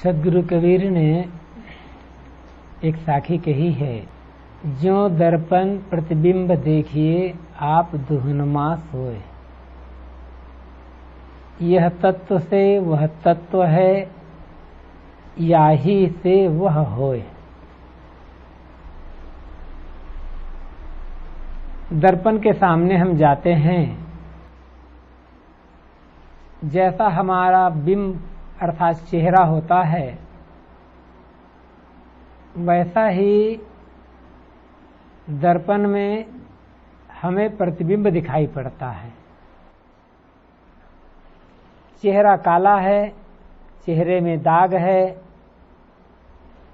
सदगुरु कबीर ने एक साखी कही है, ज्यों दर्पण प्रतिबिंब देखिए आप दुहनुमा सोए। यह तत्व से वह तत्व है, याही से वह होए। दर्पण के सामने हम जाते हैं, जैसा हमारा बिंब अर्थात चेहरा होता है, वैसा ही दर्पण में हमें प्रतिबिंब दिखाई पड़ता है। चेहरा काला है, चेहरे में दाग है,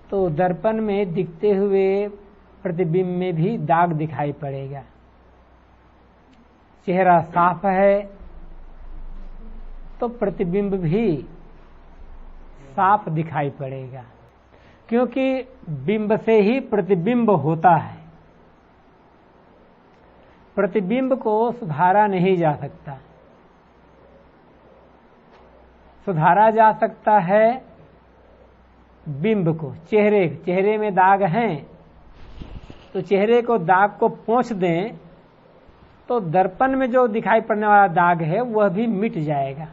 तो दर्पण में दिखते हुए प्रतिबिंब में भी दाग दिखाई पड़ेगा। चेहरा साफ है तो प्रतिबिंब भी साफ दिखाई पड़ेगा, क्योंकि बिंब से ही प्रतिबिंब होता है। प्रतिबिंब को सुधारा नहीं जा सकता। सुधारा जा सकता है बिंब को। चेहरे में दाग हैं तो चेहरे को दाग को पोंछ दें तो दर्पण में जो दिखाई पड़ने वाला दाग है वह भी मिट जाएगा।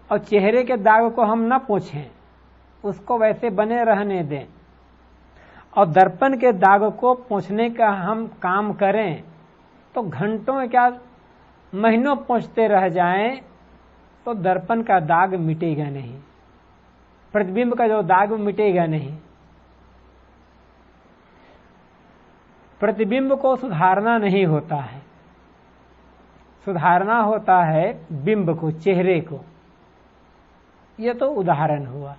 और चेहरे के दाग को हम न पोंछें, उसको वैसे बने रहने दें, और दर्पण के दाग को पोंछने का हम काम करें तो घंटों क्या महीनों पोंछते रह जाएं तो दर्पण का दाग मिटेगा नहीं, प्रतिबिंब का जो दाग मिटेगा नहीं। प्रतिबिंब को सुधारना नहीं होता है, सुधारना होता है बिंब को, चेहरे को। यह तो उदाहरण हुआ।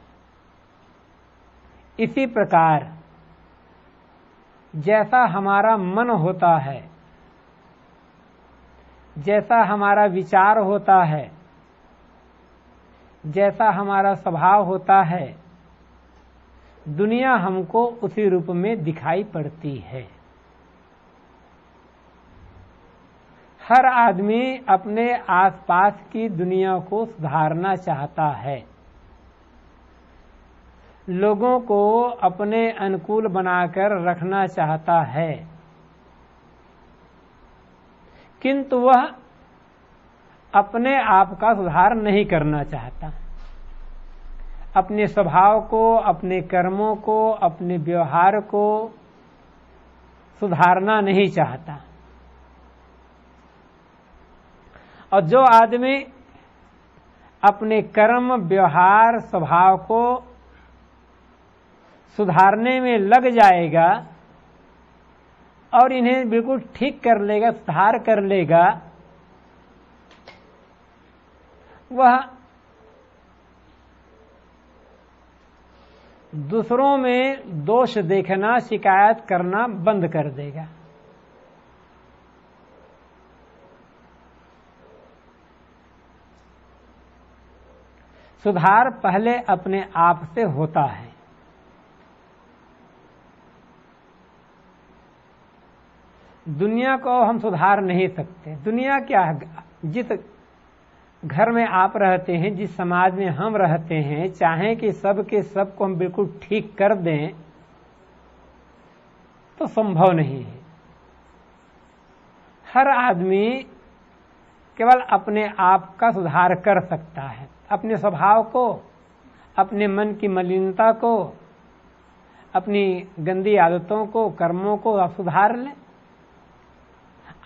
इसी प्रकार जैसा हमारा मन होता है, जैसा हमारा विचार होता है, जैसा हमारा स्वभाव होता है, दुनिया हमको उसी रूप में दिखाई पड़ती है। हर आदमी अपने आसपास की दुनिया को सुधारना चाहता है, लोगों को अपने अनुकूल बनाकर रखना चाहता है, किंतु वह अपने आप का सुधार नहीं करना चाहता। अपने स्वभाव को, अपने कर्मों को, अपने व्यवहार को सुधारना नहीं चाहता। और जो आदमी अपने कर्म, व्यवहार, स्वभाव को सुधारने में लग जाएगा और इन्हें बिल्कुल ठीक कर लेगा, सुधार कर लेगा, वह दूसरों में दोष देखना, शिकायत करना बंद कर देगा। सुधार पहले अपने आप से होता है। दुनिया को हम सुधार नहीं सकते। दुनिया क्या है? जिस घर में आप रहते हैं, जिस समाज में हम रहते हैं, चाहें कि सब के सब को हम बिल्कुल ठीक कर दें तो संभव नहीं है। हर आदमी केवल अपने आप का सुधार कर सकता है। अपने स्वभाव को, अपने मन की मलिनता को, अपनी गंदी आदतों को, कर्मों को आप सुधार लें।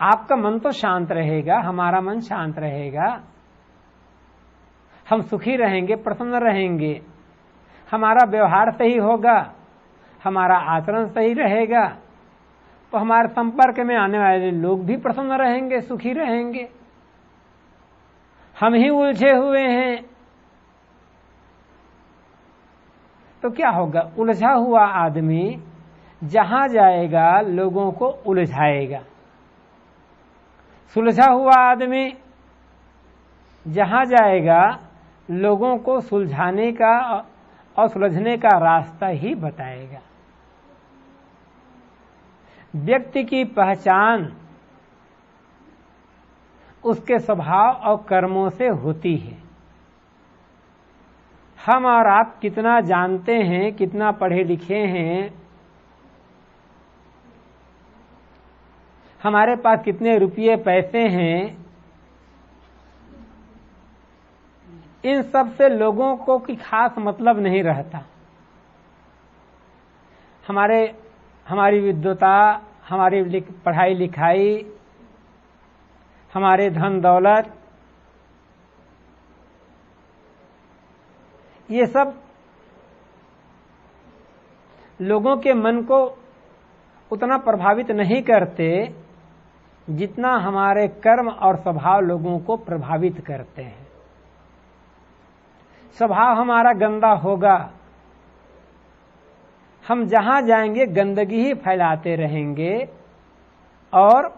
आपका मन तो शांत रहेगा, हमारा मन शांत रहेगा, हम सुखी रहेंगे, प्रसन्न रहेंगे, हमारा व्यवहार सही होगा, हमारा आचरण सही रहेगा, तो हमारे संपर्क में आने वाले लोग भी प्रसन्न रहेंगे, सुखी रहेंगे। हम ही उलझे हुए हैं तो क्या होगा? उलझा हुआ आदमी जहां जाएगा लोगों को उलझाएगा। सुलझा हुआ आदमी जहां जाएगा लोगों को सुलझाने का और सुलझने का रास्ता ही बताएगा। व्यक्ति की पहचान उसके स्वभाव और कर्मों से होती है। हम और आप कितना जानते हैं, कितना पढ़े लिखे हैं, हमारे पास कितने रुपये पैसे हैं, इन सब से लोगों को कोई खास मतलब नहीं रहता। हमारी विद्वता, हमारी पढ़ाई लिखाई, हमारे धन दौलत, ये सब लोगों के मन को उतना प्रभावित नहीं करते जितना हमारे कर्म और स्वभाव लोगों को प्रभावित करते हैं। स्वभाव हमारा गंदा होगा, हम जहां जाएंगे गंदगी ही फैलाते रहेंगे और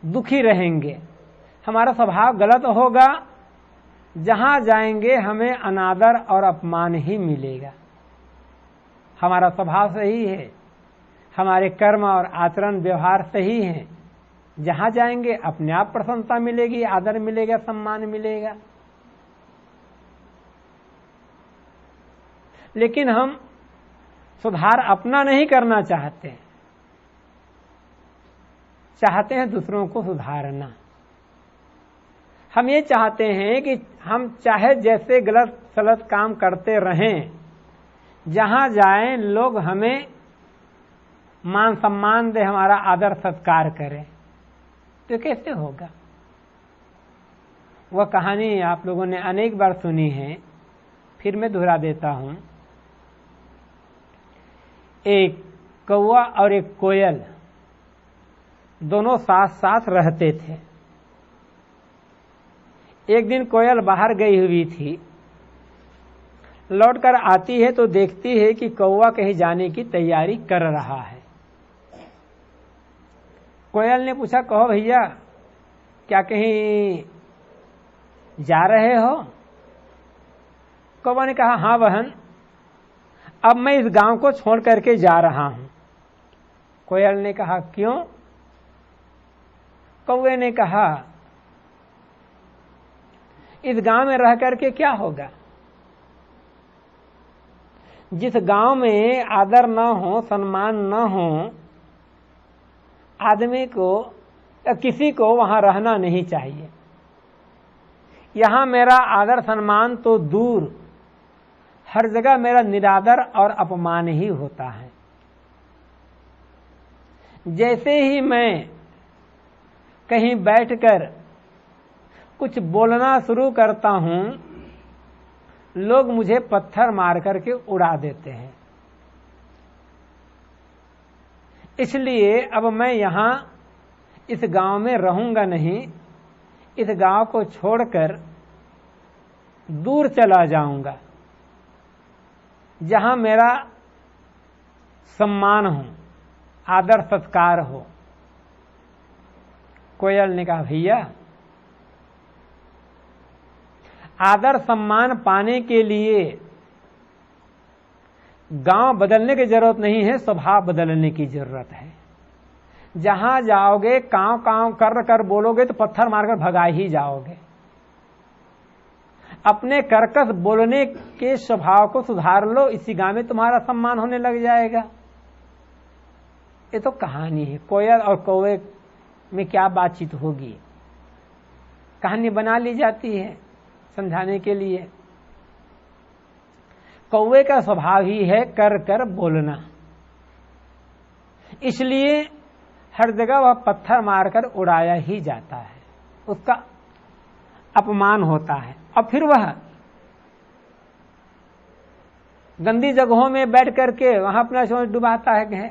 दुखी रहेंगे। हमारा स्वभाव गलत होगा, जहां जाएंगे हमें अनादर और अपमान ही मिलेगा। हमारा स्वभाव सही है, हमारे कर्म और आचरण व्यवहार सही है, जहां जाएंगे अपने आप प्रसन्नता मिलेगी, आदर मिलेगा, सम्मान मिलेगा। लेकिन हम सुधार अपना नहीं करना चाहते, चाहते हैं दूसरों को सुधारना। हम ये चाहते हैं कि हम चाहे जैसे गलत सलत काम करते रहें, जहां जाएं लोग हमें मान सम्मान दे, हमारा आदर सत्कार करें। तो कैसे होगा? वह कहानी आप लोगों ने अनेक बार सुनी है, फिर मैं दोहरा देता हूं। एक कौवा और एक कोयल दोनों साथ साथ रहते थे। एक दिन कोयल बाहर गई हुई थी, लौटकर आती है तो देखती है कि कौवा कहीं जाने की तैयारी कर रहा है। कोयल ने पूछा, कहो भैया क्या कहीं जा रहे हो? कौवा ने कहा, हाँ बहन, अब मैं इस गांव को छोड़ करके जा रहा हूं। कोयल ने कहा, क्यों? कौवे ने कहा, इस गांव में रह करके क्या होगा? जिस गांव में आदर न हो, सम्मान न हो, आदमी को या किसी को वहां रहना नहीं चाहिए। यहां मेरा आदर सम्मान तो दूर, हर जगह मेरा निरादर और अपमान ही होता है। जैसे ही मैं कहीं बैठकर कुछ बोलना शुरू करता हूं, लोग मुझे पत्थर मार करके उड़ा देते हैं। इसलिए अब मैं यहां इस गांव में रहूंगा नहीं, इस गांव को छोड़कर दूर चला जाऊंगा, जहां मेरा सम्मान हो, आदर सत्कार हो। कोयल ने कहा, भैया आदर सम्मान पाने के लिए गांव बदलने की जरूरत नहीं है, स्वभाव बदलने की जरूरत है। जहां जाओगे कांव कांव कर कर बोलोगे तो पत्थर मारकर भगा ही जाओगे। अपने कर्कश बोलने के स्वभाव को सुधार लो, इसी गांव में तुम्हारा सम्मान होने लग जाएगा। ये तो कहानी है। कोयल और कौवे में क्या बातचीत होगी, कहानी बना ली जाती है समझाने के लिए। कौवे का स्वभाव ही है कर कर बोलना, इसलिए हर जगह वह पत्थर मारकर उड़ाया ही जाता है, उसका अपमान होता है। और फिर वह गंदी जगहों में बैठ करके वहां अपना सोच डुबाता है।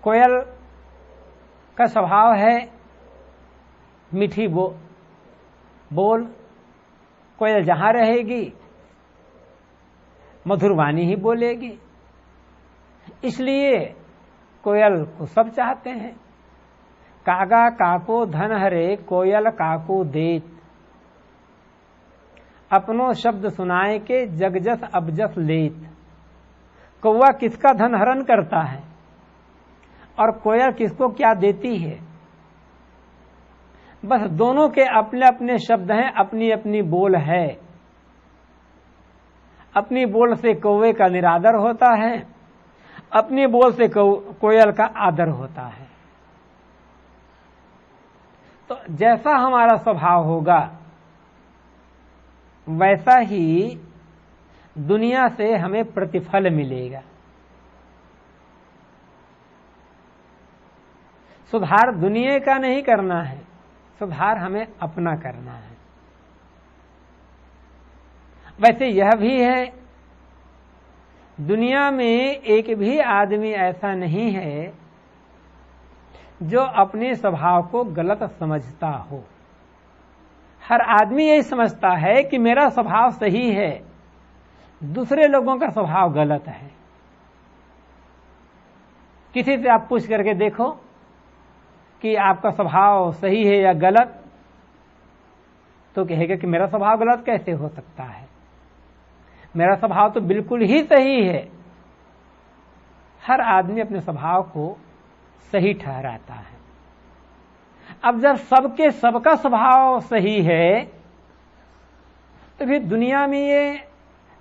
कोयल का स्वभाव है मीठी बोल, कोयल जहां रहेगी मधुर वाणी ही बोलेगी। इसलिए कोयल को सब चाहते हैं। कागा काको धन हरे, कोयल काको देत। अपनो शब्द सुनाए के जगजस अबजस लेत। कौवा किसका धन हरण करता है और कोयल किसको क्या देती है? बस दोनों के अपने अपने शब्द हैं, अपनी अपनी बोल है। अपनी बोल से कौवे का निरादर होता है, अपनी बोल से कोयल का आदर होता है। तो जैसा हमारा स्वभाव होगा वैसा ही दुनिया से हमें प्रतिफल मिलेगा। सुधार दुनिया का नहीं करना है, सुधार हमें अपना करना है। वैसे यह भी है, दुनिया में एक भी आदमी ऐसा नहीं है जो अपने स्वभाव को गलत समझता हो। हर आदमी यही समझता है कि मेरा स्वभाव सही है, दूसरे लोगों का स्वभाव गलत है। किसी से आप पूछ करके देखो कि आपका स्वभाव सही है या गलत, तो कहेगा कि मेरा स्वभाव गलत कैसे हो सकता है, मेरा स्वभाव तो बिल्कुल ही सही है। हर आदमी अपने स्वभाव को सही ठहराता है। अब जब सबका स्वभाव सही है तो फिर दुनिया में ये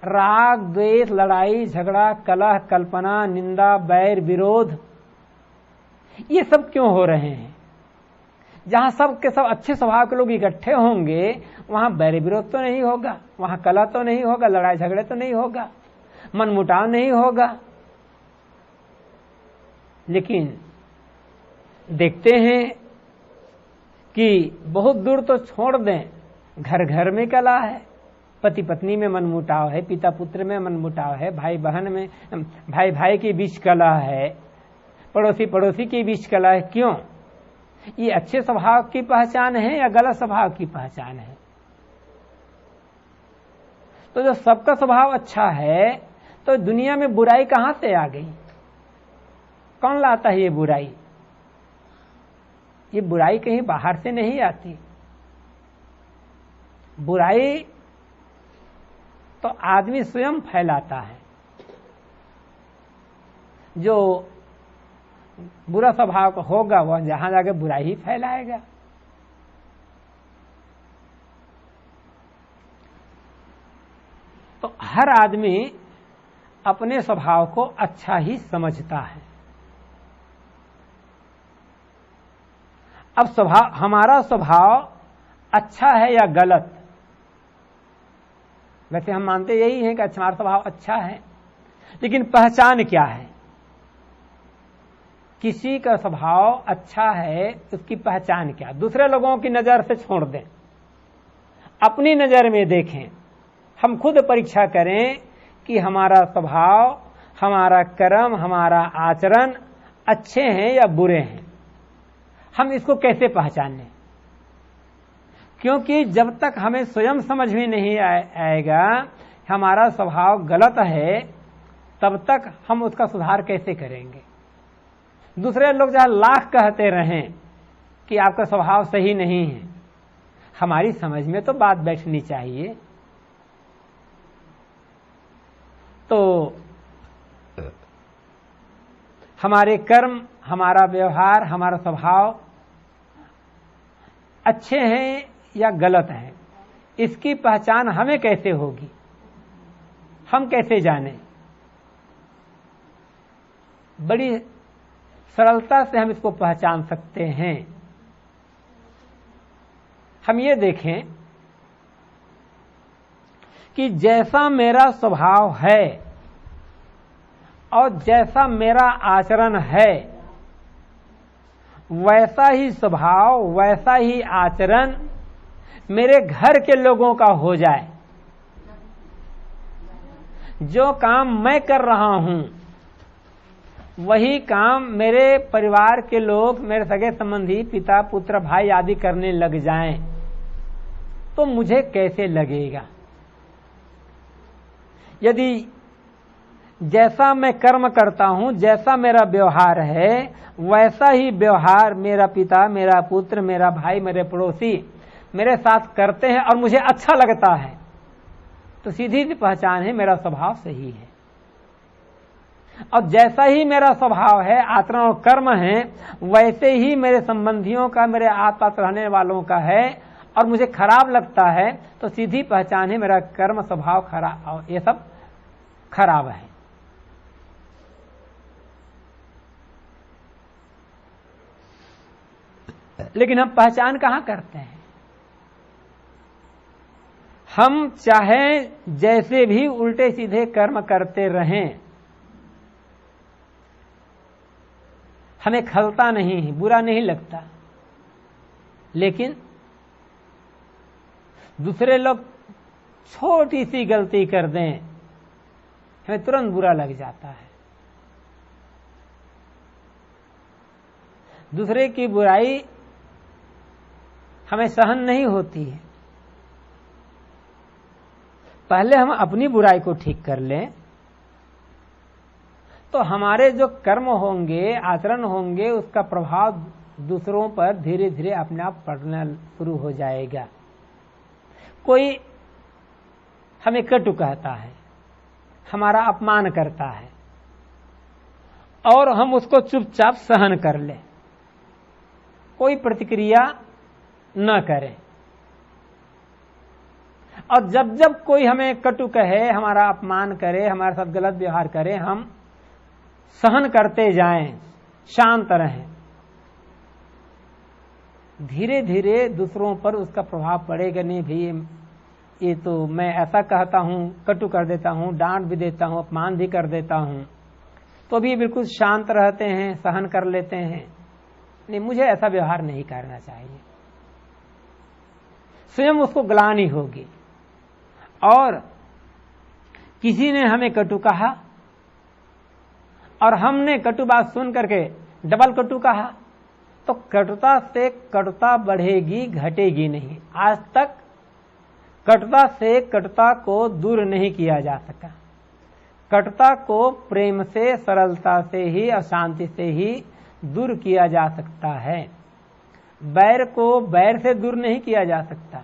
राग, द्वेष, लड़ाई, झगड़ा, कलह, कल्पना, निंदा, बैर, विरोध, ये सब क्यों हो रहे हैं? जहां सब के सब अच्छे स्वभाव के लोग इकट्ठे होंगे वहां बैर विरोध तो नहीं होगा, वहां कलह तो नहीं होगा, लड़ाई झगड़े तो नहीं होगा, मनमुटाव नहीं होगा। लेकिन देखते हैं कि बहुत दूर तो छोड़ दें, घर घर में कलह है, पति पत्नी में मनमुटाव है, पिता पुत्र में मनमुटाव है, भाई बहन में, भाई भाई के बीच कलह है, पड़ोसी पड़ोसी के बीच कलह है। क्यों? ये अच्छे स्वभाव की पहचान है या गलत स्वभाव की पहचान है? तो जो सबका स्वभाव अच्छा है तो दुनिया में बुराई कहां से आ गई? कौन लाता है ये बुराई? ये बुराई कहीं बाहर से नहीं आती। बुराई तो आदमी स्वयं फैलाता है। जो बुरा स्वभाव का होगा वह जहां जाके बुराई ही फैलाएगा। तो हर आदमी अपने स्वभाव को अच्छा ही समझता है। अब हमारा स्वभाव अच्छा है या गलत? वैसे हम मानते यही हैं कि हमारा स्वभाव अच्छा है, लेकिन पहचान क्या है? किसी का स्वभाव अच्छा है उसकी पहचान क्या? दूसरे लोगों की नजर से छोड़ दें, अपनी नजर में देखें, हम खुद परीक्षा करें कि हमारा स्वभाव, हमारा कर्म, हमारा आचरण अच्छे हैं या बुरे हैं। हम इसको कैसे पहचानें? क्योंकि जब तक हमें स्वयं समझ में नहीं आएगा हमारा स्वभाव गलत है, तब तक हम उसका सुधार कैसे करेंगे? दूसरे लोग जहां लाख कहते रहें कि आपका स्वभाव सही नहीं है, हमारी समझ में तो बात बैठनी चाहिए। तो हमारे कर्म, हमारा व्यवहार, हमारा स्वभाव अच्छे हैं या गलत हैं, इसकी पहचान हमें कैसे होगी? हम कैसे जानें? बड़ी सरलता से हम इसको पहचान सकते हैं। हम ये देखें कि जैसा मेरा स्वभाव है और जैसा मेरा आचरण है, वैसा ही स्वभाव, वैसा ही आचरण मेरे घर के लोगों का हो जाए। जो काम मैं कर रहा हूं वही काम मेरे परिवार के लोग, मेरे सगे संबंधी, पिता पुत्र भाई आदि करने लग जाएं, तो मुझे कैसे लगेगा? यदि जैसा मैं कर्म करता हूं, जैसा मेरा व्यवहार है, वैसा ही व्यवहार मेरा पिता, मेरा पुत्र, मेरा भाई, मेरे पड़ोसी मेरे साथ करते हैं और मुझे अच्छा लगता है, तो सीधी सी पहचान है मेरा स्वभाव सही है। और जैसा ही मेरा स्वभाव है, आचरण और कर्म है, वैसे ही मेरे संबंधियों का, मेरे आसपास रहने वालों का है, और मुझे खराब लगता है तो सीधी पहचान है मेरा कर्म स्वभाव खराब, ये सब खराब है। लेकिन हम पहचान कहां करते हैं? हम चाहे जैसे भी उल्टे सीधे कर्म करते रहें, हमें खलता नहीं है, बुरा नहीं लगता, लेकिन दूसरे लोग छोटी सी गलती कर दें, हमें तुरंत बुरा लग जाता है। दूसरे की बुराई हमें सहन नहीं होती है। पहले हम अपनी बुराई को ठीक कर लें तो हमारे जो कर्म होंगे, आचरण होंगे, उसका प्रभाव दूसरों पर धीरे धीरे अपने आप पड़ना शुरू हो जाएगा। कोई हमें कटु कहता है, हमारा अपमान करता है, और हम उसको चुपचाप सहन कर लें, कोई प्रतिक्रिया न करें। और जब जब कोई हमें कटु कहे, हमारा अपमान करे, हमारे साथ गलत व्यवहार करे, हम सहन करते जाएं, शांत रहें। धीरे धीरे दूसरों पर उसका प्रभाव पड़ेगा। नहीं भी ये तो मैं ऐसा कहता हूं, कटु कर देता हूं, डांट भी देता हूं, अपमान भी कर देता हूं, तो भी बिल्कुल शांत रहते हैं, सहन कर लेते हैं। नहीं, मुझे ऐसा व्यवहार नहीं करना चाहिए। स्वयं उसको ग्लानि होगी। और किसी ने हमें कटु कहा और हमने कटु बात सुन करके डबल कटु कहा, तो कटुता से कटुता बढ़ेगी, घटेगी नहीं। आज तक कटुता से कटुता को दूर नहीं किया जा सका। कटुता को प्रेम से, सरलता से ही और शांति से ही दूर किया जा सकता है। बैर को बैर से दूर नहीं किया जा सकता,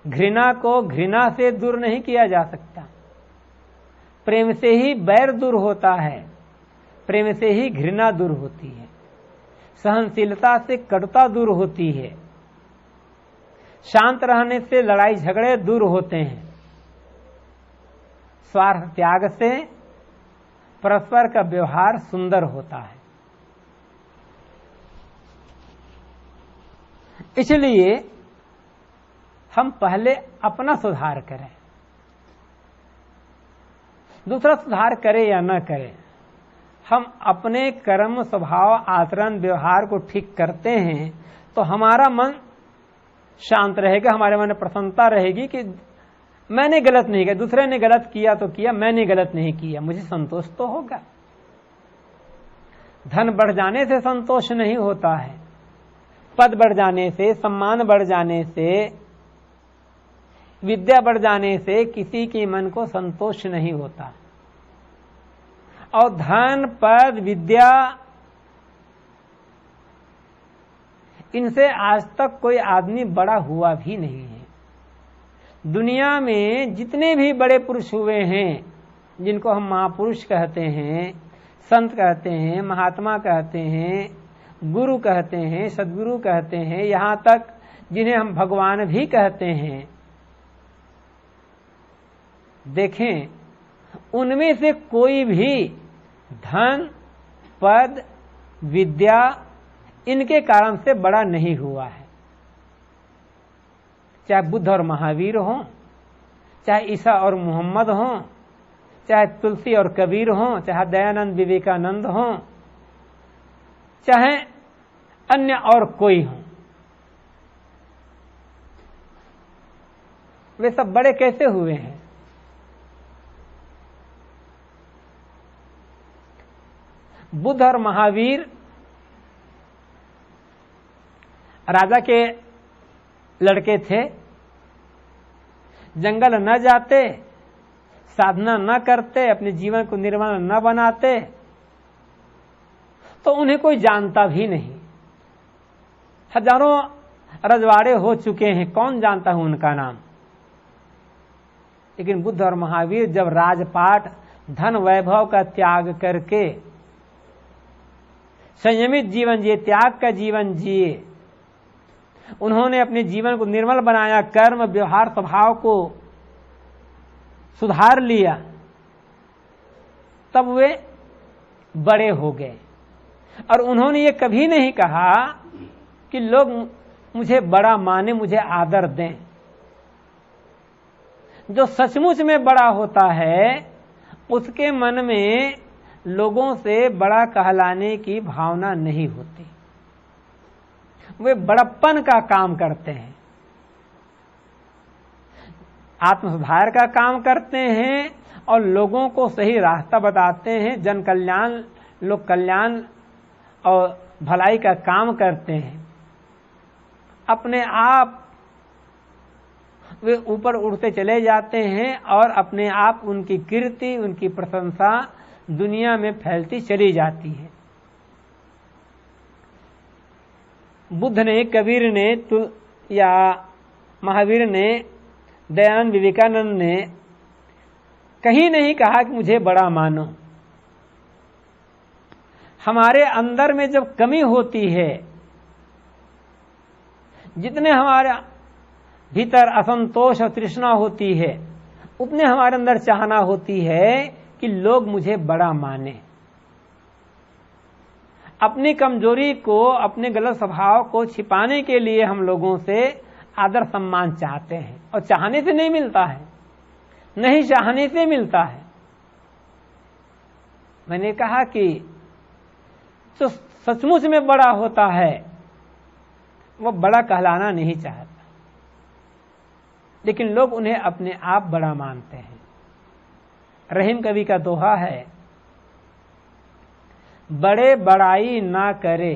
घृणा को घृणा से दूर नहीं किया जा सकता। प्रेम से ही बैर दूर होता है, प्रेम से ही घृणा दूर होती है, सहनशीलता से कटुता दूर होती है, शांत रहने से लड़ाई झगड़े दूर होते हैं, स्वार्थ त्याग से परस्पर का व्यवहार सुंदर होता है। इसलिए हम पहले अपना सुधार करें, दूसरा सुधार करे या न करे, हम अपने कर्म, स्वभाव, आचरण, व्यवहार को ठीक करते हैं तो हमारा मन शांत रहेगा, हमारे मन में प्रसन्नता रहेगी कि मैंने गलत नहीं किया, दूसरे ने गलत किया तो किया, मैंने गलत नहीं किया, मुझे संतोष तो होगा। धन बढ़ जाने से संतोष नहीं होता है, पद बढ़ जाने से, सम्मान बढ़ जाने से, विद्या बढ़ जाने से किसी के मन को संतोष नहीं होता। और धन, पद, विद्या, इनसे आज तक कोई आदमी बड़ा हुआ भी नहीं है। दुनिया में जितने भी बड़े पुरुष हुए हैं, जिनको हम महापुरुष कहते हैं, संत कहते हैं, महात्मा कहते हैं, गुरु कहते हैं, सद्गुरु कहते हैं, यहां तक जिन्हें हम भगवान भी कहते हैं, देखें उनमें से कोई भी धन, पद, विद्या इनके कारण से बड़ा नहीं हुआ है। चाहे बुद्ध और महावीर हों, चाहे ईसा और मोहम्मद हों, चाहे तुलसी और कबीर हों, चाहे दयानंद विवेकानंद हों, चाहे अन्य और कोई हों, वे सब बड़े कैसे हुए हैं? बुद्ध और महावीर राजा के लड़के थे, जंगल न जाते, साधना न करते, अपने जीवन को निर्मल न बनाते, तो उन्हें कोई जानता भी नहीं। हजारों रजवाड़े हो चुके हैं, कौन जानता है उनका नाम। लेकिन बुद्ध और महावीर जब राजपाट धन वैभव का त्याग करके संयमित जीवन जिए, त्याग का जीवन जिए। उन्होंने अपने जीवन को निर्मल बनाया, कर्म व्यवहार स्वभाव को सुधार लिया, तब वे बड़े हो गए। और उन्होंने ये कभी नहीं कहा कि लोग मुझे बड़ा माने, मुझे आदर दें। जो सचमुच में बड़ा होता है उसके मन में लोगों से बड़ा कहलाने की भावना नहीं होती। वे बड़प्पन का काम करते हैं, आत्म सुधार का काम करते हैं और लोगों को सही रास्ता बताते हैं, जन कल्याण, लोक कल्याण और भलाई का काम करते हैं। अपने आप वे ऊपर उड़ते चले जाते हैं और अपने आप उनकी कीर्ति, उनकी प्रशंसा दुनिया में फैलती चली जाती है। बुद्ध ने, कबीर ने या महावीर ने, दयानंद विवेकानंद ने कहीं नहीं कहा कि मुझे बड़ा मानो। हमारे अंदर में जब कमी होती है, जितने हमारे भीतर असंतोष और तृष्णा होती है, उतने हमारे अंदर चाहना होती है कि लोग मुझे बड़ा माने। अपनी कमजोरी को, अपने गलत स्वभाव को छिपाने के लिए हम लोगों से आदर सम्मान चाहते हैं, और चाहने से नहीं मिलता है, नहीं चाहने से मिलता है। मैंने कहा कि जो सचमुच में बड़ा होता है वो बड़ा कहलाना नहीं चाहता, लेकिन लोग उन्हें अपने आप बड़ा मानते हैं। रहीम कवि का दोहा है, बड़े बड़ाई ना करे,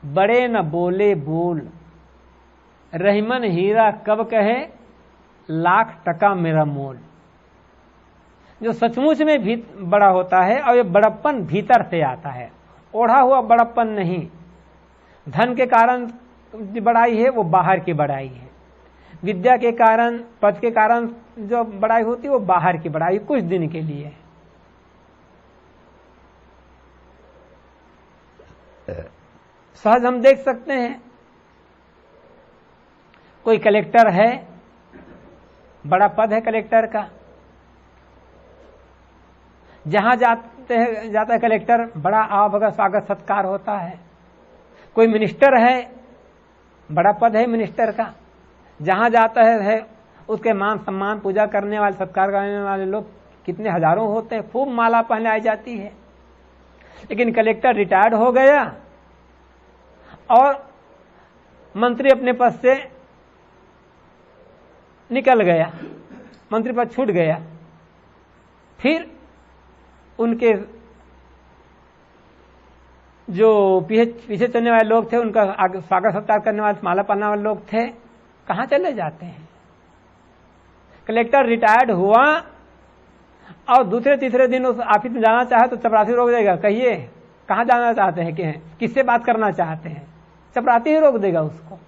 बड़े न बोले बोल, रहीमन हीरा कब कहे, लाख टका मेरा मोल। जो सचमुच में भी बड़ा होता है और ये बड़प्पन भीतर से आता है, ओढ़ा हुआ बड़प्पन नहीं। धन के कारण जो बड़ाई है वो बाहर की बड़ाई है, विद्या के कारण, पद के कारण जो बड़ाई होती है वो बाहर की बड़ाई, कुछ दिन के लिए है। सहज हम देख सकते हैं, कोई कलेक्टर है, बड़ा पद है कलेक्टर का, जहां जाता है कलेक्टर, बड़ा आवभगत स्वागत सत्कार होता है। कोई मिनिस्टर है, बड़ा पद है मिनिस्टर का, जहां जाता है उसके मान सम्मान, पूजा करने वाले, सत्कार करने वाले लोग कितने हजारों होते हैं, खूब माला पहने आई जाती है। लेकिन कलेक्टर रिटायर्ड हो गया और मंत्री अपने पद से निकल गया, मंत्री पद छूट गया, फिर उनके जो पीछे चलने वाले लोग थे, उनका स्वागत सत्कार करने वाले, माला पहनने वाले लोग थे, कहां चले जाते हैं? कलेक्टर रिटायर्ड हुआ और दूसरे तीसरे दिन उस ऑफिस में जाना चाहे तो चपरासी रोक देगा, कहिए कहां जाना चाहते हैं, कि किससे बात करना चाहते हैं, चपरासी ही रोक देगा उसको।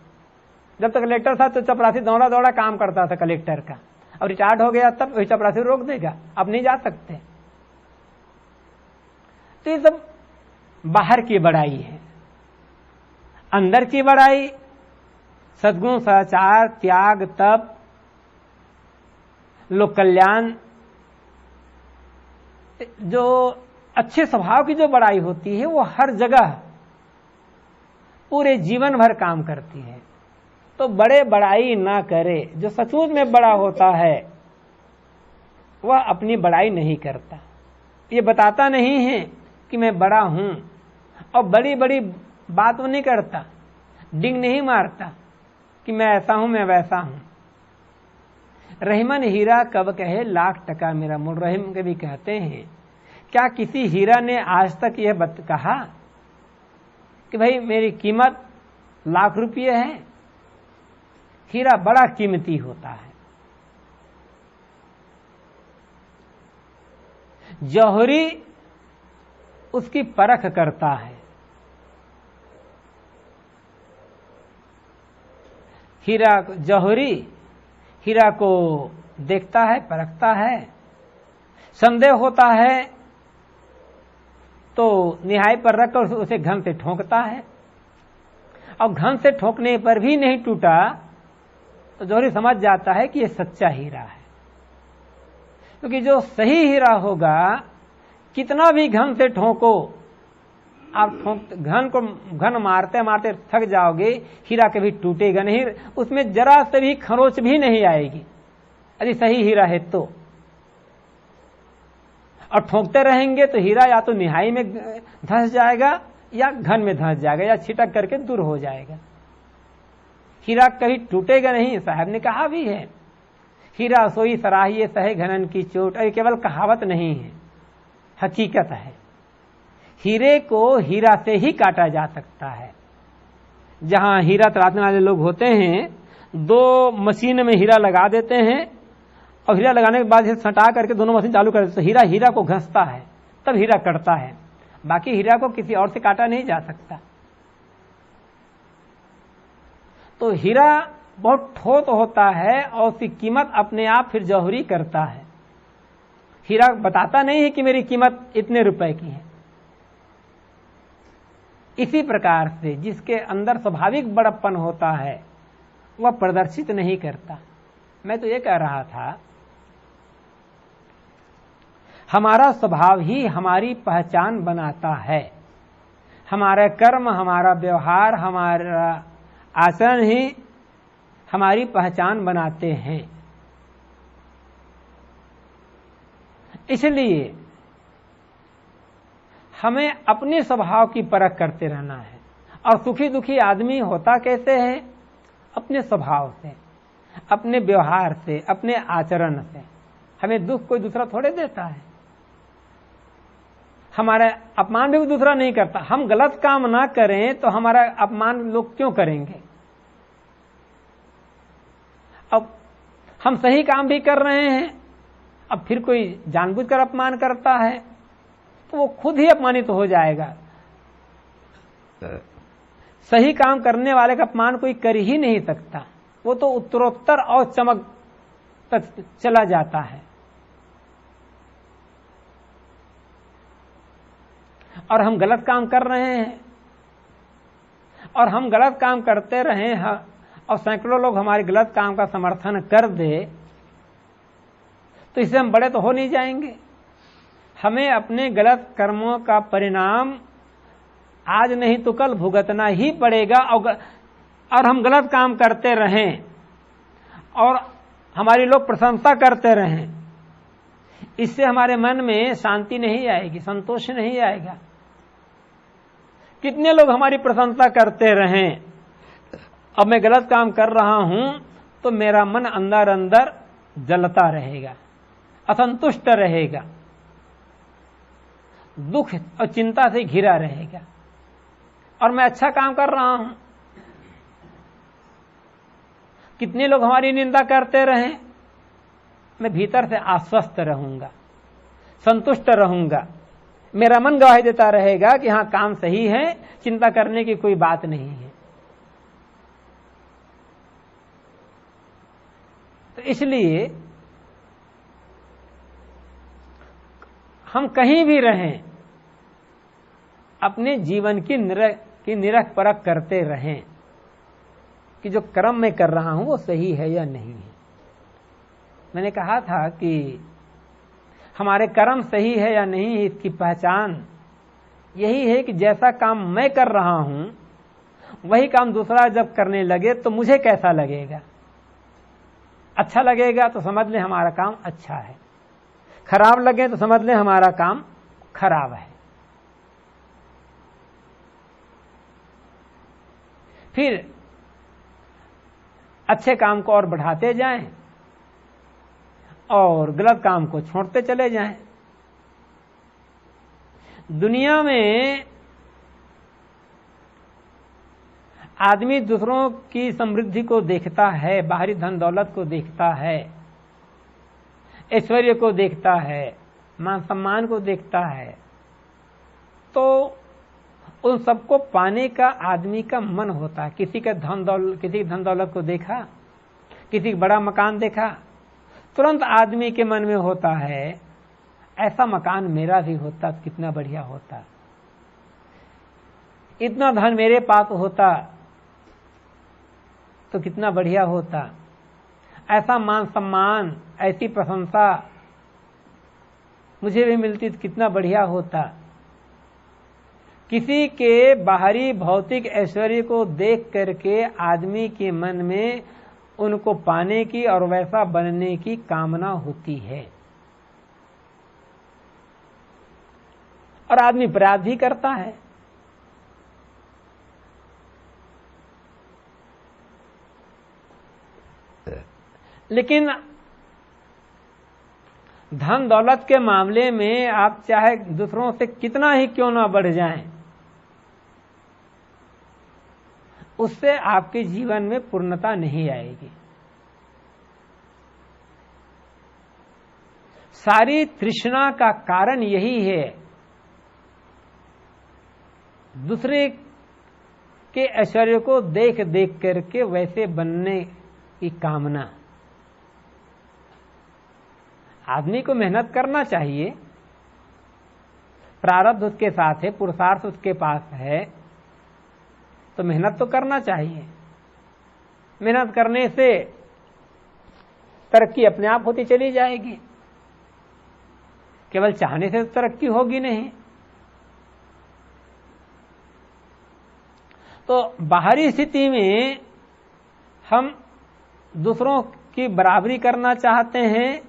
जब तक कलेक्टर था तो चपरासी दौड़ा दौड़ा काम करता था कलेक्टर का, अब रिटायर्ड हो गया तब वही चपरासी रोक देगा, अब नहीं जा सकते। तो ये सब बाहर की बड़ाई है। अंदर की बड़ाई सद्गुण, सदाचार, त्याग, तप, लोक कल्याण, जो अच्छे स्वभाव की जो बड़ाई होती है वो हर जगह पूरे जीवन भर काम करती है। तो बड़े बड़ाई ना करे, जो सचमुच में बड़ा होता है वह अपनी बड़ाई नहीं करता, ये बताता नहीं है कि मैं बड़ा हूं, और बड़ी बड़ी बात वो नहीं करता, डिंग नहीं मारता कि मैं ऐसा हूं, मैं वैसा हूं। रहीमन हीरा कब कहे, लाख टका मेरा मोल। रहीम कभी कहते हैं, क्या किसी हीरा ने आज तक यह कहा कि भाई मेरी कीमत लाख रुपये है? हीरा बड़ा कीमती होता है। जौहरी उसकी परख करता है, जौहरी हीरा को देखता है, परखता है, संदेह होता है तो निहाई पर रखकर उसे घन से ठोंकता है, और घन से ठोकने पर भी नहीं टूटा तो जौहरी समझ जाता है कि यह सच्चा हीरा है। क्योंकि जो सही हीरा होगा, कितना भी घन से ठोको, आप घन मारते मारते थक जाओगे, हीरा कभी टूटेगा नहीं, उसमें जरा से भी खरोच भी नहीं आएगी यदि सही हीरा है तो। और ठोकते रहेंगे तो हीरा या तो निहाई में धंस जाएगा या घन में धंस जाएगा या छिटक करके दूर हो जाएगा। हीरा कभी टूटेगा नहीं। साहब ने कहा भी है, हीरा सोई सराहिए सहे घनन की चोट। ये केवल कहावत नहीं है, हकीकत है। हीरे को हीरा से ही काटा जा सकता है। जहां हीरा तराशने वाले लोग होते हैं, 2 मशीन में हीरा लगा देते हैं और हीरा लगाने के बाद सटा करके दोनों मशीन चालू कर देते, तो हीरा को घसता है, तब हीरा कटता है। बाकी हीरा को किसी और से काटा नहीं जा सकता। तो हीरा बहुत ठोस होता है और उसकी कीमत अपने आप फिर जौहरी करता है। हीरा बताता नहीं है कि मेरी कीमत इतने रुपए की है। इसी प्रकार से जिसके अंदर स्वाभाविक बड़प्पन होता है वह प्रदर्शित नहीं करता। मैं तो ये कह रहा था, हमारा स्वभाव ही हमारी पहचान बनाता है। हमारा कर्म, हमारा व्यवहार, हमारा आचरण ही हमारी पहचान बनाते हैं। इसलिए हमें अपने स्वभाव की परख करते रहना है। और सुखी दुखी आदमी होता कैसे है? अपने स्वभाव से, अपने व्यवहार से, अपने आचरण से। हमें दुख कोई दूसरा थोड़े देता है, हमारा अपमान भी दूसरा नहीं करता। हम गलत काम ना करें तो हमारा अपमान लोग क्यों करेंगे? अब हम सही काम भी कर रहे हैं, अब फिर कोई जानबूझकर अपमान करता है तो वो खुद ही अपमानित हो जाएगा। सही काम करने वाले का अपमान कोई कर ही नहीं सकता, वो तो उत्तरोत्तर और चमक तक चला जाता है। और हम गलत काम कर रहे हैं, और हम गलत काम करते रहे और सैकड़ों लोग हमारे गलत काम का समर्थन कर दे, तो इससे हम बड़े तो हो नहीं जाएंगे। हमें अपने गलत कर्मों का परिणाम आज नहीं तो कल भुगतना ही पड़ेगा। और हम गलत काम करते रहें और हमारे लोग प्रशंसा करते रहें, इससे हमारे मन में शांति नहीं आएगी, संतोष नहीं आएगा। कितने लोग हमारी प्रशंसा करते रहें, अब मैं गलत काम कर रहा हूं तो मेरा मन अंदर अंदर जलता रहेगा, असंतुष्ट रहेगा, दुख और चिंता से घिरा रहेगा। और मैं अच्छा काम कर रहा हूं, कितने लोग हमारी निंदा करते रहें, मैं भीतर से आश्वस्त रहूंगा, संतुष्ट रहूंगा। मेरा मन गवाही देता रहेगा कि हां काम सही है, चिंता करने की कोई बात नहीं है। तो इसलिए हम कहीं भी रहें, अपने जीवन की निरख परख करते रहें कि जो कर्म मैं कर रहा हूं वो सही है या नहीं है। मैंने कहा था कि हमारे कर्म सही है या नहीं है, इसकी पहचान यही है कि जैसा काम मैं कर रहा हूं वही काम दूसरा जब करने लगे तो मुझे कैसा लगेगा। अच्छा लगेगा तो समझ लें हमारा काम अच्छा है, खराब लगे तो समझ लें हमारा काम खराब है। फिर अच्छे काम को और बढ़ाते जाएं और गलत काम को छोड़ते चले जाएं। दुनिया में आदमी दूसरों की समृद्धि को देखता है, बाहरी धन दौलत को देखता है, ऐश्वर्य को देखता है, मान सम्मान को देखता है, तो उन सबको पाने का आदमी का मन होता है। किसी की धन दौलत को देखा, किसी का बड़ा मकान देखा, तुरंत आदमी के मन में होता है ऐसा मकान मेरा भी होता तो कितना बढ़िया होता, इतना धन मेरे पास होता तो कितना बढ़िया होता, ऐसा मान सम्मान, ऐसी प्रशंसा मुझे भी मिलती तो कितना बढ़िया होता। किसी के बाहरी भौतिक ऐश्वर्य को देख करके आदमी के मन में उनको पाने की और वैसा बनने की कामना होती है, और आदमी प्रयास भी करता है। लेकिन धन दौलत के मामले में आप चाहे दूसरों से कितना ही क्यों ना बढ़ जाएं, उससे आपके जीवन में पूर्णता नहीं आएगी। सारी तृष्णा का कारण यही है, दूसरे के ऐश्वर्य को देख देख करके वैसे बनने की कामना। आदमी को मेहनत करना चाहिए, प्रारब्ध उसके साथ है, पुरुषार्थ उसके पास है, तो मेहनत तो करना चाहिए। मेहनत करने से तरक्की अपने आप होती चली जाएगी, केवल चाहने से तरक्की होगी नहीं। तो बाहरी स्थिति में हम दूसरों की बराबरी करना चाहते हैं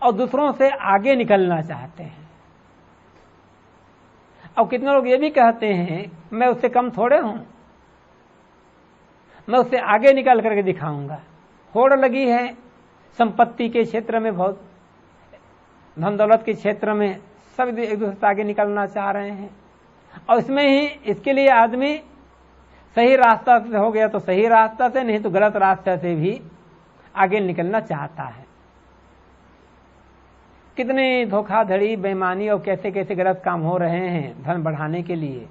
और दूसरों से आगे निकलना चाहते हैं। और कितने लोग ये भी कहते हैं मैं उससे कम थोड़े हूं, मैं उससे आगे निकल करके दिखाऊंगा। होड़ लगी है संपत्ति के क्षेत्र में, बहुत धन दौलत के क्षेत्र में सब एक दूसरे से आगे निकलना चाह रहे हैं, और इसमें ही इसके लिए आदमी सही रास्ता से हो गया तो सही रास्ता से, नहीं तो गलत रास्ते से भी आगे निकलना चाहता है। कितने धोखाधड़ी, बेईमानी और कैसे कैसे गलत काम हो रहे हैं धन बढ़ाने के लिए,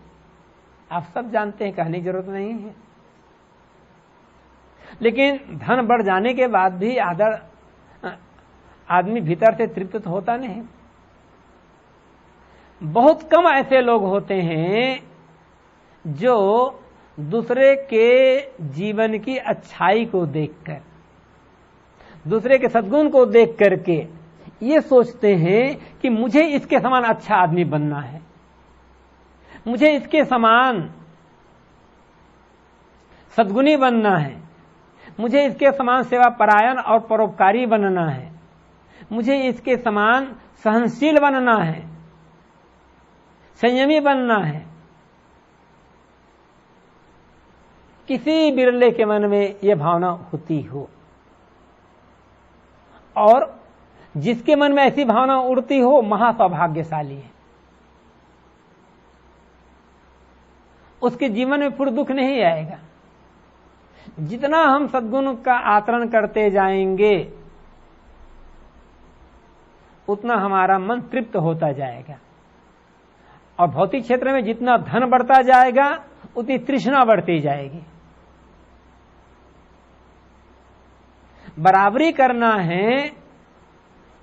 आप सब जानते हैं, कहने की जरूरत नहीं है। लेकिन धन बढ़ जाने के बाद भी आदमी भीतर से तृप्त तो होता नहीं। बहुत कम ऐसे लोग होते हैं जो दूसरे के जीवन की अच्छाई को देखकर, दूसरे के सद्गुण को देख करके ये सोचते हैं कि मुझे इसके समान अच्छा आदमी बनना है, मुझे इसके समान सद्गुणी बनना है, मुझे इसके समान सेवा परायण और परोपकारी बनना है, मुझे इसके समान सहनशील बनना है, संयमी बनना है। किसी बिरले के मन में यह भावना होती हो, और जिसके मन में ऐसी भावना उड़ती हो महासौभाग्यशाली है, उसके जीवन में फिर दुख नहीं आएगा। जितना हम सद्गुण का आचरण करते जाएंगे उतना हमारा मन तृप्त होता जाएगा, और भौतिक क्षेत्र में जितना धन बढ़ता जाएगा उतनी तृष्णा बढ़ती जाएगी। बराबरी करना है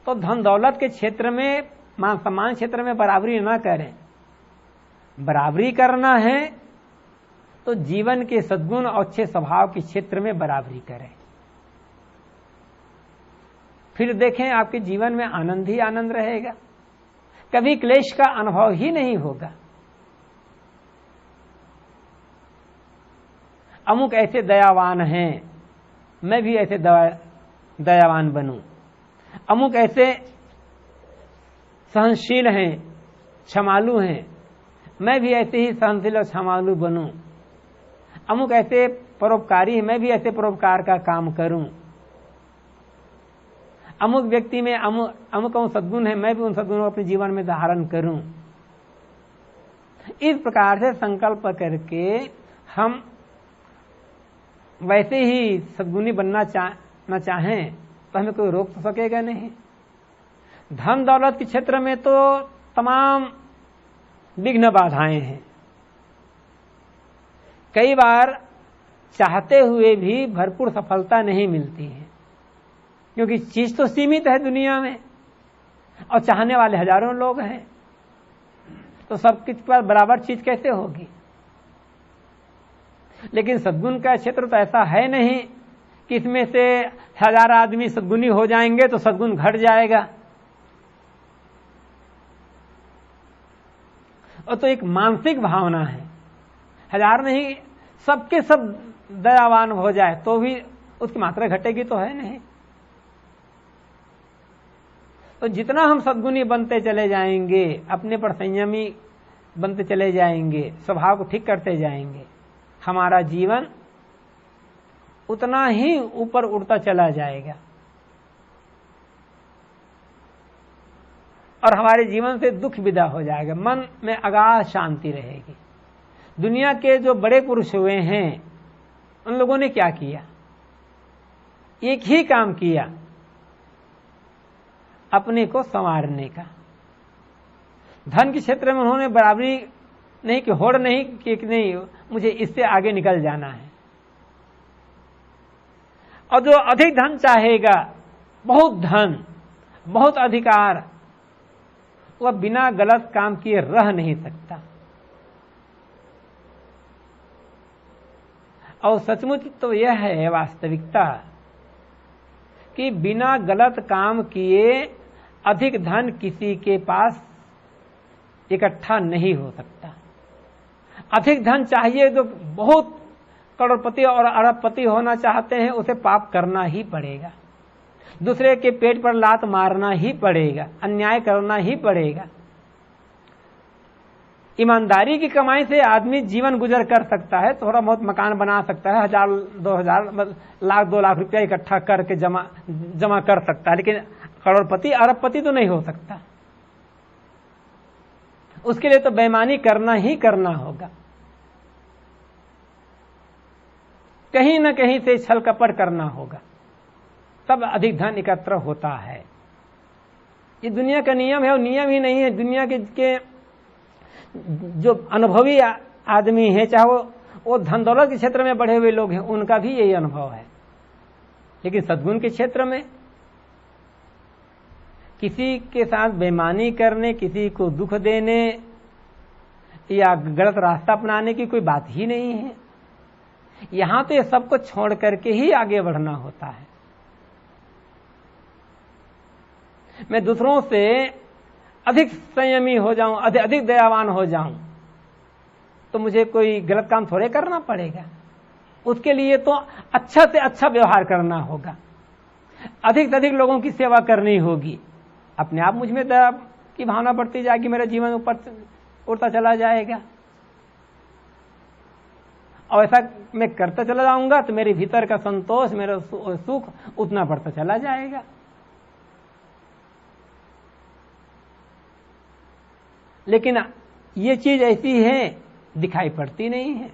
तो धन दौलत के क्षेत्र में, मान सम्मान क्षेत्र में बराबरी ना करें। बराबरी करना है तो जीवन के सद्गुण और अच्छे स्वभाव के क्षेत्र में बराबरी करें। फिर देखें आपके जीवन में आनंद ही आनंद रहेगा, कभी क्लेश का अनुभव ही नहीं होगा। अमुक ऐसे दयावान हैं, मैं भी ऐसे दयावान बनूं। अमुक ऐसे सहनशील हैं, क्षमालु हैं, मैं भी ऐसे ही सहनशील और क्षमालु बनूं। अमुक ऐसे परोपकारी हैं, मैं भी ऐसे परोपकार का काम करूं। अमुक व्यक्ति में अमुक सद्गुण है, मैं भी उन सद्गुणों को अपने जीवन में धारण करूं। इस प्रकार से संकल्प करके हम वैसे ही सद्गुणी बनना चाहें तो हमें कोई रोक तो सकेगा नहीं। धन दौलत के क्षेत्र में तो तमाम विघ्न बाधाएं हैं। कई बार चाहते हुए भी भरपूर सफलता नहीं मिलती है, क्योंकि चीज तो सीमित है दुनिया में। और चाहने वाले हजारों लोग हैं, तो सबके पास बराबर चीज कैसे होगी? लेकिन सद्गुण का क्षेत्र तो ऐसा है नहीं कि इसमें से 1000 आदमी सद्गुणी हो जाएंगे तो सद्गुण घट जाएगा। और तो एक मानसिक भावना है, 1000 नहीं सबके सब दयावान हो जाए तो भी उसकी मात्रा घटेगी तो है नहीं। तो जितना हम सद्गुणी बनते चले जाएंगे, अपने पर संयमी बनते चले जाएंगे, स्वभाव को ठीक करते जाएंगे, हमारा जीवन उतना ही ऊपर उड़ता चला जाएगा और हमारे जीवन से दुख विदा हो जाएगा, मन में अगाध शांति रहेगी। दुनिया के जो बड़े पुरुष हुए हैं उन लोगों ने क्या किया? एक ही काम किया, अपने को संवारने का। धन के क्षेत्र में उन्होंने बराबरी नहीं कि होड़ नहीं कि नहीं मुझे इससे आगे निकल जाना है। और जो अधिक धन चाहेगा, बहुत धन, बहुत अधिकार, वह बिना गलत काम किए रह नहीं सकता। और सचमुच तो यह है वास्तविकता कि बिना गलत काम किए अधिक धन किसी के पास इकट्ठा नहीं हो सकता। अधिक धन चाहिए जो बहुत करोड़पति और अरबपति होना चाहते हैं, उसे पाप करना ही पड़ेगा, दूसरे के पेट पर लात मारना ही पड़ेगा, अन्याय करना ही पड़ेगा। ईमानदारी की कमाई से आदमी जीवन गुजर कर सकता है, थोड़ा बहुत मकान बना सकता है, 1000, 2000, लाख 2 लाख रुपया इकट्ठा करके जमा कर सकता है, लेकिन करोड़पति अरबपति तो नहीं हो सकता। उसके लिए तो बेईमानी करना ही करना होगा, कहीं न कहीं से छल कपट करना होगा, तब अधिक धन एकत्र होता है। ये दुनिया का नियम है, और नियम ही नहीं है, दुनिया के जो अनुभवी आदमी है, चाहे वो धन दौलत के क्षेत्र में बढ़े हुए लोग हैं, उनका भी यही अनुभव है। लेकिन सद्गुण के क्षेत्र में किसी के साथ बेईमानी करने, किसी को दुख देने या गलत रास्ता अपनाने की कोई बात ही नहीं है। यहां तो ये सबको छोड़ करके ही आगे बढ़ना होता है। मैं दूसरों से अधिक संयमी हो जाऊं, अधिक दयावान हो जाऊं, तो मुझे कोई गलत काम थोड़े करना पड़ेगा। उसके लिए तो अच्छा से अच्छा व्यवहार करना होगा, अधिक से अधिक लोगों की सेवा करनी होगी। अपने आप मुझ में दया की भावना बढ़ती जाएगी, मेरा जीवन ऊपर उड़ता चला जाएगा। और ऐसा मैं करता चला जाऊंगा तो मेरे भीतर का संतोष, मेरा सुख उतना बढ़ता चला जाएगा। लेकिन ये चीज ऐसी है, दिखाई पड़ती नहीं है।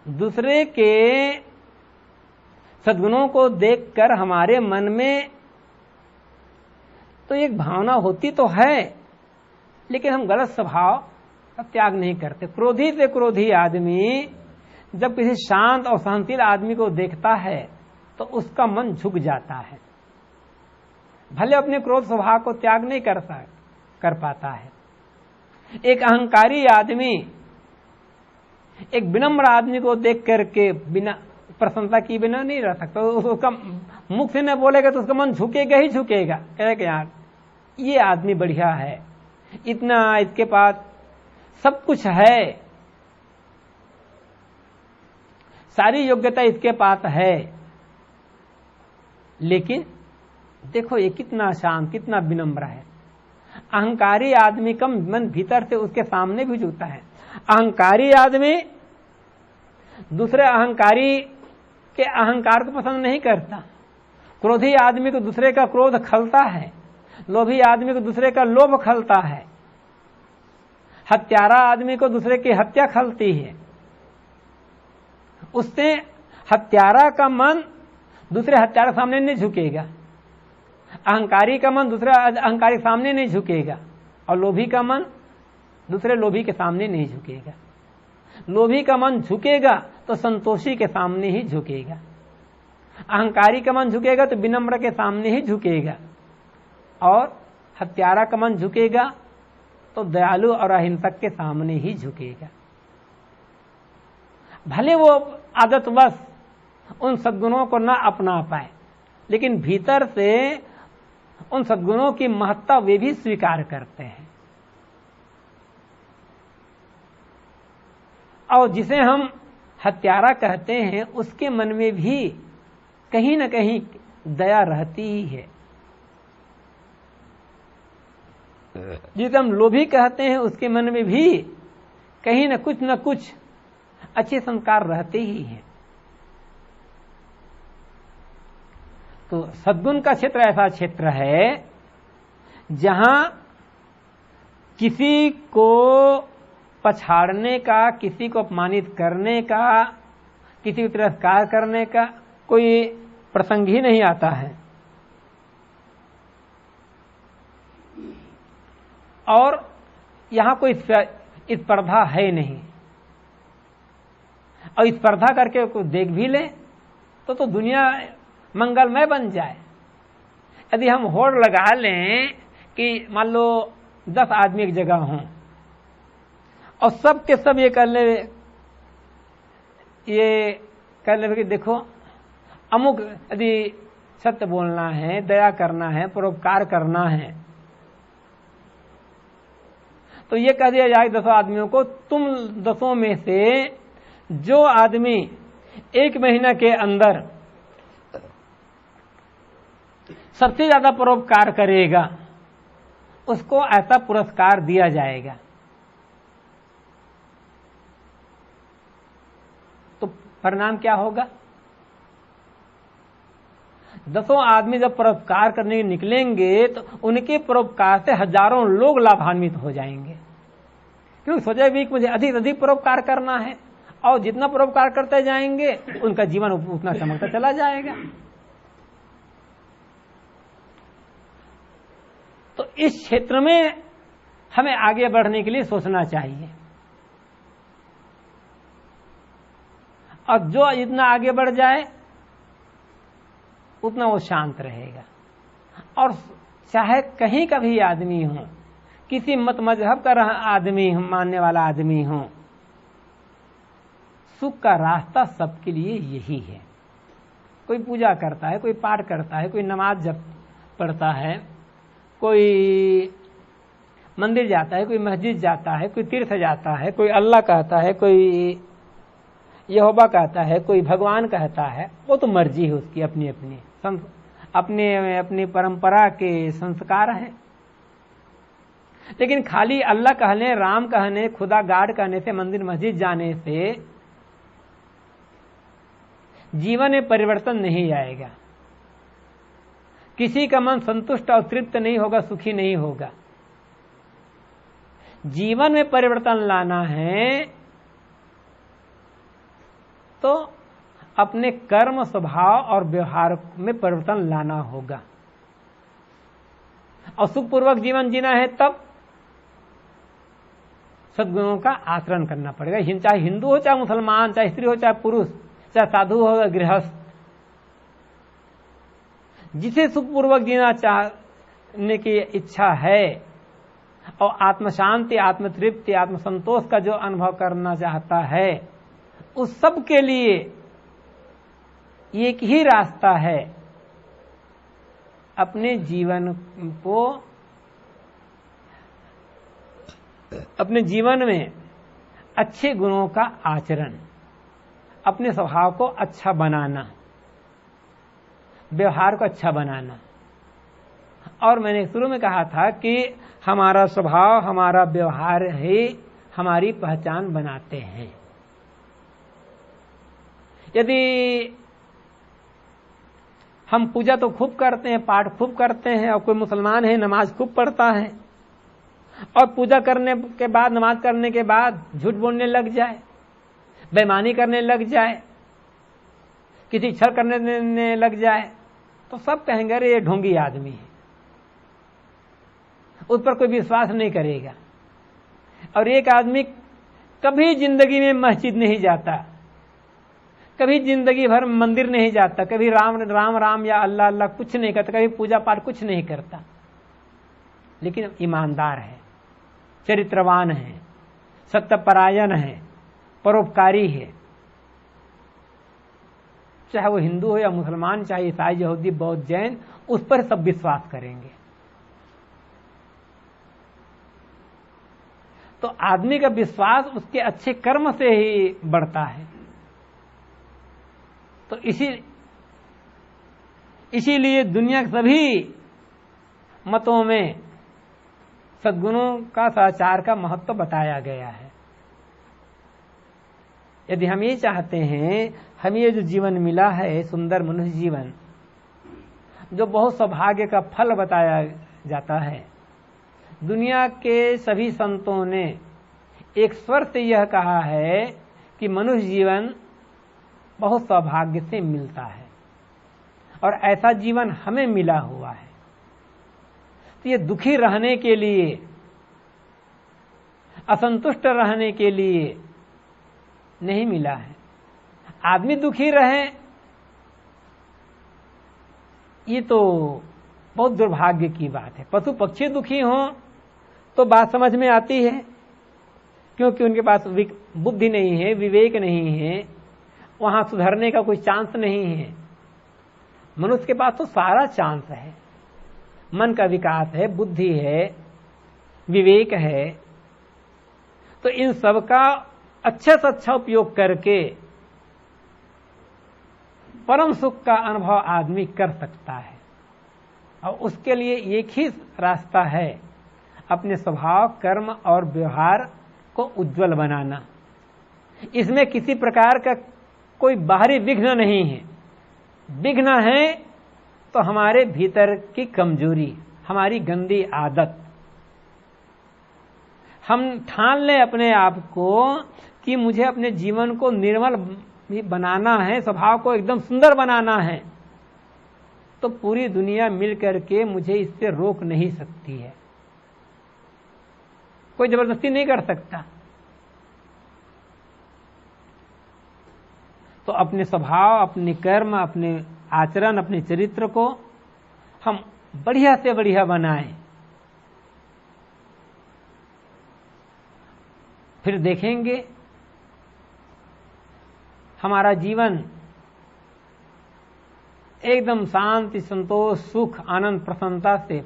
दूसरे के सद्गुणों को देखकर हमारे मन में तो एक भावना होती तो है, लेकिन हम गलत स्वभाव का त्याग नहीं करते। क्रोधी से क्रोधी आदमी जब किसी शांत और सहनशील आदमी को देखता है तो उसका मन झुक जाता है, भले अपने क्रोध स्वभाव को त्याग नहीं कर पाता है। एक अहंकारी आदमी एक विनम्र आदमी को देख करके बिना प्रसन्नता की बिना नहीं रह सकता। उसका मुख से न बोलेगा तो उसका मन झुकेगा ही झुकेगा, कहेगा यार ये आदमी बढ़िया है, इतना इसके पास सब कुछ है, सारी योग्यता इसके पास है, लेकिन देखो ये कितना शांत, कितना विनम्र है। अहंकारी आदमी का मन भीतर से उसके सामने भी झुकता है। अहंकारी आदमी दूसरे अहंकारी के अहंकार को पसंद नहीं करता। क्रोधी आदमी को दूसरे का क्रोध खलता है, लोभी आदमी को दूसरे का लोभ खलता है, हत्यारा आदमी को दूसरे की हत्या खलती है। उससे हत्यारा का मन दूसरे हत्यारा के सामने नहीं झुकेगा, अहंकारी का मन दूसरे अहंकारी के सामने नहीं झुकेगा, और लोभी का मन दूसरे लोभी के सामने नहीं झुकेगा। लोभी का मन झुकेगा तो संतोषी के सामने ही झुकेगा, अहंकारी का मन झुकेगा तो विनम्र के सामने ही झुकेगा, और हत्यारा का मन झुकेगा तो दयालु और अहिंसक के सामने ही झुकेगा। भले वो आदतवश उन सद्गुणों को न अपना पाए, लेकिन भीतर से उन सद्गुणों की महत्ता वे भी स्वीकार करते हैं। और जिसे हम हत्यारा कहते हैं उसके मन में भी कहीं न कहीं दया रहती ही है। जिसे हम लोभी कहते हैं उसके मन में भी कहीं न कुछ अच्छे संस्कार रहते ही हैं। तो सद्गुण का क्षेत्र ऐसा क्षेत्र है जहां किसी को पछाड़ने का, किसी को अपमानित करने का, किसी को तिरस्कार करने का कोई प्रसंग ही नहीं आता है। और यहां कोई स्पर्धा है नहीं। और स्पर्धा करके कोई देख भी ले तो दुनिया मंगलमय बन जाए। यदि हम होड़ लगा लें कि मान लो 10 आदमी एक जगह हों और सब के सब ये कर ले कि देखो अमुक यदि सत्य बोलना है, दया करना है, परोपकार करना है, तो ये कह दिया जाए 10 आदमियों को, तुम 10 में से जो आदमी 1 महीना के अंदर सबसे ज्यादा परोपकार करेगा उसको ऐसा पुरस्कार दिया जाएगा। तो परिणाम क्या होगा? 10 आदमी जब परोपकार करने निकलेंगे तो उनके परोपकार से हजारों लोग लाभान्वित हो जाएंगे, क्योंकि सोचा भी कि मुझे अधिक अधिक परोपकार करना है, और जितना परोपकार करते जाएंगे उनका जीवन उतना चमकता चला जाएगा। तो इस क्षेत्र में हमें आगे बढ़ने के लिए सोचना चाहिए। और जो जितना आगे बढ़ जाए उतना वो शांत रहेगा। और चाहे कहीं का भी आदमी हो, किसी मत मजहब का आदमी मानने वाला आदमी हो, सुख का रास्ता सबके लिए यही है। कोई पूजा करता है, कोई पाठ करता है, कोई नमाज जप पढ़ता है, कोई मंदिर जाता है, कोई मस्जिद जाता है, कोई तीर्थ जाता है, कोई अल्लाह कहता है, कोई यहोवा कहता है, कोई भगवान कहता है, वो तो मर्जी है उसकी, अपनी अपनी अपनी परंपरा के संस्कार हैं। लेकिन खाली अल्लाह कहने, राम कहने, खुदा गाड कहने से, मंदिर मस्जिद जाने से जीवन में परिवर्तन नहीं आएगा। किसी का मन संतुष्ट और तृप्त नहीं होगा, सुखी नहीं होगा। जीवन में परिवर्तन लाना है तो अपने कर्म, स्वभाव और व्यवहार में परिवर्तन लाना होगा। और सुखपूर्वक जीवन जीना है तब सद्गुणों का आचरण करना पड़ेगा। चाहे हिंदू हो, चाहे मुसलमान, चाहे स्त्री हो, चाहे पुरुष, चाहे साधु हो या गृहस्थ, जिसे सुखपूर्वक जीना चाहने की इच्छा है और आत्म शांति, आत्म तृप्ति, आत्म संतोष का जो अनुभव करना चाहता है, उस सब के लिए एक ही रास्ता है, अपने जीवन को, अपने जीवन में अच्छे गुणों का आचरण, अपने स्वभाव को अच्छा बनाना, व्यवहार को अच्छा बनाना। और मैंने शुरू में कहा था कि हमारा स्वभाव, हमारा व्यवहार ही हमारी पहचान बनाते हैं। यदि हम पूजा तो खूब करते हैं, पाठ खूब करते हैं, और कोई मुसलमान है नमाज खूब पढ़ता है, और पूजा करने के बाद, नमाज करने के बाद झूठ बोलने लग जाए, बेईमानी करने लग जाए, किसी छल करने लग जाए, तो सब कहेंगे अरे ये ढोंगी आदमी है, उस पर कोई विश्वास नहीं करेगा। और एक आदमी कभी जिंदगी में मस्जिद नहीं जाता, कभी जिंदगी भर मंदिर नहीं जाता, कभी राम राम राम या अल्लाह अल्लाह कुछ नहीं करता, कभी पूजा पाठ कुछ नहीं करता, लेकिन ईमानदार है, चरित्रवान है, सत्यपरायण है, परोपकारी है, चाहे वो हिंदू हो या मुसलमान, चाहे ईसाई, यहूदी, बौद्ध, जैन, उस पर सब विश्वास करेंगे। तो आदमी का विश्वास उसके अच्छे कर्म से ही बढ़ता है। तो इसीलिए दुनिया के सभी मतों में सद्गुणों का, सदाचार का महत्व बताया गया है। यदि हम ये चाहते हैं, हमें ये जो जीवन मिला है, सुंदर मनुष्य जीवन, जो बहुत सौभाग्य का फल बताया जाता है, दुनिया के सभी संतों ने एक स्वर से यह कहा है कि मनुष्य जीवन बहुत सौभाग्य से मिलता है और ऐसा जीवन हमें मिला हुआ है। तो ये दुखी रहने के लिए, असंतुष्ट रहने के लिए नहीं मिला है। आदमी दुखी रहे ये तो बहुत दुर्भाग्य की बात है। पशु पक्षी दुखी हों तो बात समझ में आती है, क्योंकि उनके पास बुद्धि नहीं है, विवेक नहीं है, वहां सुधरने का कोई चांस नहीं है। मनुष्य के पास तो सारा चांस है, मन का विकास है, बुद्धि है, विवेक है। तो इन सब का अच्छे से अच्छा उपयोग करके परम सुख का अनुभव आदमी कर सकता है। और उसके लिए एक ही रास्ता है, अपने स्वभाव, कर्म और व्यवहार को उज्जवल बनाना। इसमें किसी प्रकार का कोई बाहरी विघ्न नहीं है। विघ्न है तो हमारे भीतर की कमजोरी, हमारी गंदी आदत। हम ठान लें अपने आप को कि मुझे अपने जीवन को निर्मल बनाना है, स्वभाव को एकदम सुंदर बनाना है, तो पूरी दुनिया मिलकर के मुझे इससे रोक नहीं सकती है। कोई जबरदस्ती नहीं कर सकता। तो अपने स्वभाव, अपने कर्म, अपने आचरण, अपने चरित्र को हम बढ़िया से बढ़िया बनाएं। फिर देखेंगे हमारा जीवन एकदम शांति, संतोष, सुख, आनंद, प्रसन्नता से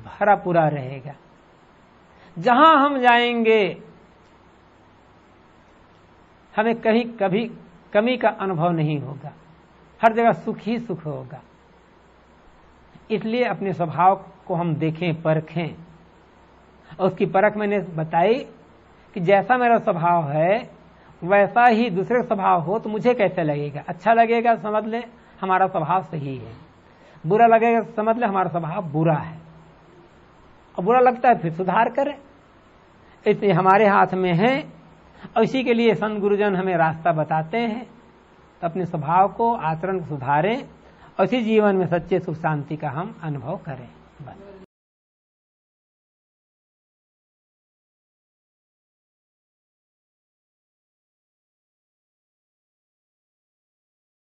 भरा पूरा रहेगा। जहां हम जाएंगे हमें कहीं कभी कमी का अनुभव नहीं होगा, हर जगह सुख ही सुख होगा। इसलिए अपने स्वभाव को हम देखें, परखें। और उसकी परख मैंने बताई कि जैसा मेरा स्वभाव है वैसा ही दूसरे का स्वभाव हो तो मुझे कैसे लगेगा। अच्छा लगेगा समझ ले हमारा स्वभाव सही है, बुरा लगेगा समझ ले हमारा स्वभाव बुरा है। और बुरा लगता है फिर सुधार करें। इसलिए हमारे हाथ में है, और इसी के लिए संत गुरुजन हमें रास्ता बताते हैं। तो अपने स्वभाव को, आचरण को सुधारें और इसी जीवन में सच्चे सुख शांति का हम अनुभव करें। बस।